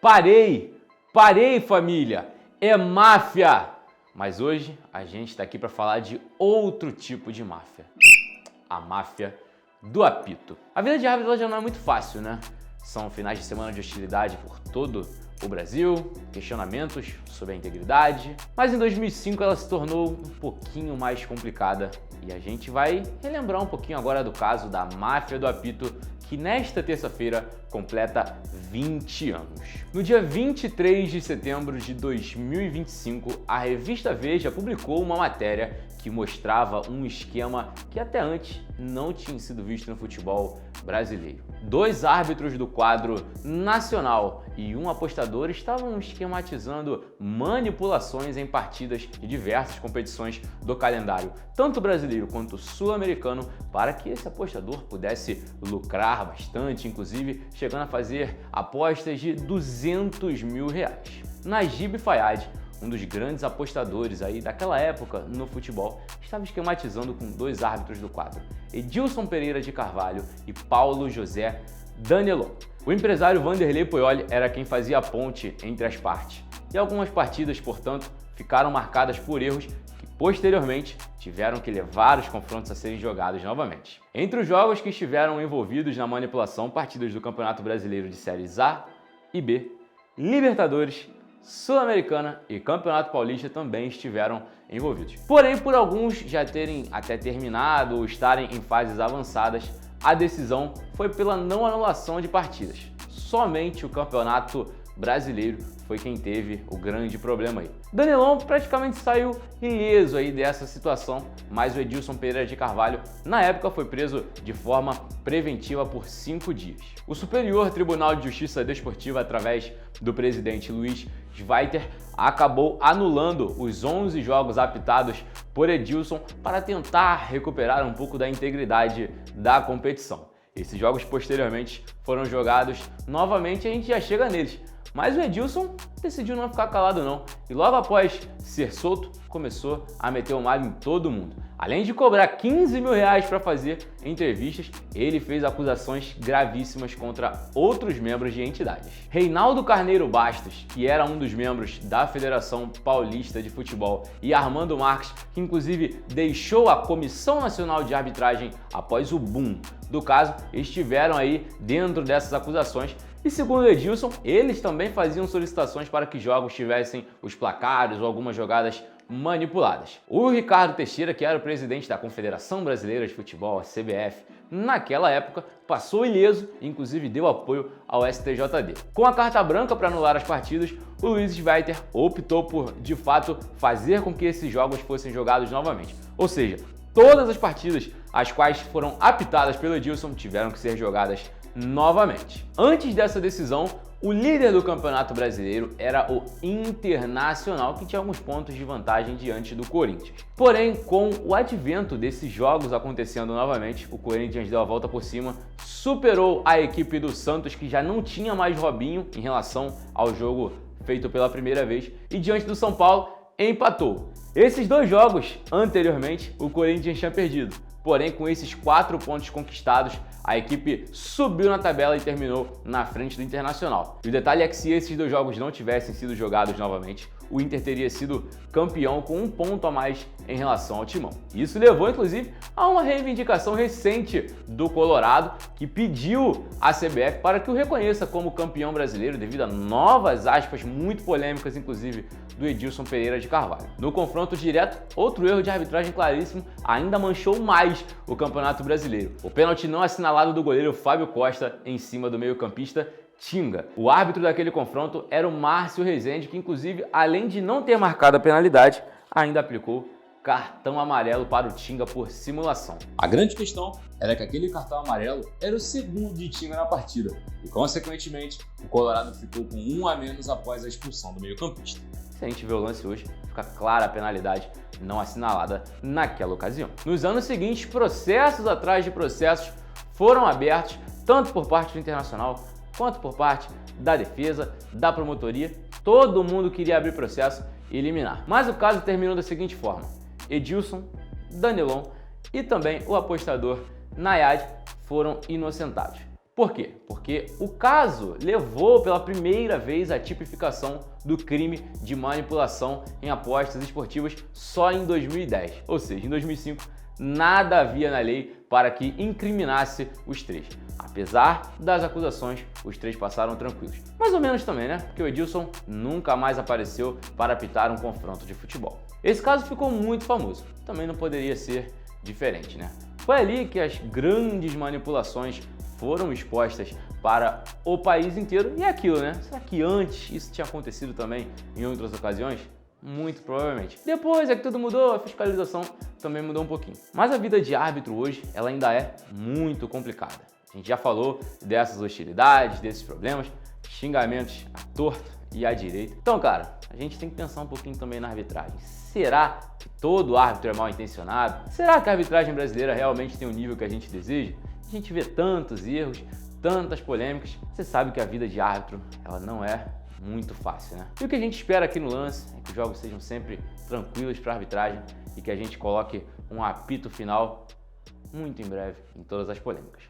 Parei família, é máfia! Mas hoje a gente está aqui para falar de outro tipo de máfia, a máfia do apito. A vida de árbitro já não é muito fácil, né? São finais de semana de hostilidade por todo o Brasil, questionamentos sobre a integridade, mas em 2005 ela se tornou um pouquinho mais complicada e a gente vai relembrar um pouquinho agora do caso da máfia do apito, que nesta terça-feira completa 20 anos. No dia 23 de setembro de 2025, a revista Veja publicou uma matéria que mostrava um esquema que até antes não tinha sido visto no futebol brasileiro. 2 árbitros do quadro nacional e um apostador estavam esquematizando manipulações em partidas de diversas competições do calendário, tanto brasileiro quanto sul-americano, para que esse apostador pudesse lucrar bastante, inclusive chegando a fazer apostas de R$200 mil. Najib Fayad, um dos grandes apostadores aí daquela época no futebol, estava esquematizando com 2 árbitros do quadro, Edilson Pereira de Carvalho e Paulo José Danelon. O empresário Vanderlei Poioli era quem fazia a ponte entre as partes, e algumas partidas, portanto, ficaram marcadas por erros que posteriormente tiveram que levar os confrontos a serem jogados novamente. Entre os jogos que estiveram envolvidos na manipulação, partidas do Campeonato Brasileiro de Séries A e B, Libertadores, Sul-Americana e Campeonato Paulista também estiveram envolvidos. Porém, por alguns já terem até terminado ou estarem em fases avançadas, a decisão foi pela não anulação de partidas. Somente o Campeonato Brasileiro foi quem teve o grande problema aí. Danelon praticamente saiu ileso aí dessa situação, mas o Edilson Pereira de Carvalho, na época, foi preso de forma preventiva por 5 dias. O Superior Tribunal de Justiça Desportiva, através do presidente Luiz Schweiter, acabou anulando os 11 jogos apitados por Edilson para tentar recuperar um pouco da integridade da competição. Esses jogos posteriormente foram jogados novamente e a gente já chega neles. Mas o Edilson decidiu não ficar calado não, e logo após ser solto, começou a meter o malho em todo mundo. Além de cobrar R$15 mil para fazer entrevistas, ele fez acusações gravíssimas contra outros membros de entidades. Reinaldo Carneiro Bastos, que era um dos membros da Federação Paulista de Futebol, e Armando Marques, que inclusive deixou a Comissão Nacional de Arbitragem após o boom do caso, estiveram aí dentro dessas acusações. E segundo Edilson, eles também faziam solicitações para que jogos tivessem os placares ou algumas jogadas manipuladas. O Ricardo Teixeira, que era o presidente da Confederação Brasileira de Futebol, a CBF, naquela época, passou ileso e inclusive deu apoio ao STJD. Com a carta branca para anular as partidas, o Luiz Schweiter optou por, de fato, fazer com que esses jogos fossem jogados novamente. Ou seja, todas as partidas as quais foram apitadas pelo Edilson tiveram que ser jogadas novamente. Antes dessa decisão, o líder do Campeonato Brasileiro era o Internacional, que tinha alguns pontos de vantagem diante do Corinthians. Porém, com o advento desses jogos acontecendo novamente, o Corinthians deu a volta por cima, superou a equipe do Santos, que já não tinha mais Robinho em relação ao jogo feito pela primeira vez, e diante do São Paulo, empatou. Esses 2 jogos, anteriormente, o Corinthians tinha perdido. Porém, com esses 4 pontos conquistados, a equipe subiu na tabela e terminou na frente do Internacional. E o detalhe é que se esses 2 jogos não tivessem sido jogados novamente, o Inter teria sido campeão com 1 ponto a mais em relação ao Timão. Isso levou, inclusive, a uma reivindicação recente do Colorado, que pediu à CBF para que o reconheça como campeão brasileiro devido a novas aspas muito polêmicas, inclusive do Edilson Pereira de Carvalho. No confronto direto, outro erro de arbitragem claríssimo ainda manchou mais o Campeonato Brasileiro. O pênalti não assinalado do goleiro Fábio Costa em cima do meio-campista Tinga. O árbitro daquele confronto era o Márcio Rezende, que inclusive, além de não ter marcado a penalidade, ainda aplicou cartão amarelo para o Tinga por simulação. A grande questão era que aquele cartão amarelo era o segundo de Tinga na partida e, consequentemente, o Colorado ficou com 1 a menos após a expulsão do meio-campista. Se a gente vê o lance hoje, fica clara a penalidade não assinalada naquela ocasião. Nos anos seguintes, processos atrás de processos foram abertos, tanto por parte do Internacional quanto por parte da defesa, da promotoria. Todo mundo queria abrir processo e eliminar. Mas o caso terminou da seguinte forma: Edilson, Danelon e também o apostador Nayad foram inocentados. Por quê? Porque o caso levou pela primeira vez à tipificação do crime de manipulação em apostas esportivas só em 2010. Ou seja, em 2005, nada havia na lei para que incriminasse os três. Apesar das acusações, os três passaram tranquilos. Mais ou menos também, né? Porque o Edilson nunca mais apareceu para apitar um confronto de futebol. Esse caso ficou muito famoso. Também não poderia ser diferente, né? Foi ali que as grandes manipulações foram expostas para o país inteiro. E é aquilo, né? Será que antes isso tinha acontecido também em outras ocasiões? Muito provavelmente. Depois é que tudo mudou, a fiscalização também mudou um pouquinho. Mas a vida de árbitro hoje, ela ainda é muito complicada. A gente já falou dessas hostilidades, desses problemas, xingamentos à torta e à direita. Então, cara, a gente tem que pensar um pouquinho também na arbitragem. Será que todo árbitro é mal intencionado? Será que a arbitragem brasileira realmente tem o nível que a gente deseja? A gente vê tantos erros, tantas polêmicas. Você sabe que a vida de árbitro, ela não é muito fácil, né? E o que a gente espera aqui no Lance é que os jogos sejam sempre tranquilos para a arbitragem e que a gente coloque um apito final muito em breve em todas as polêmicas.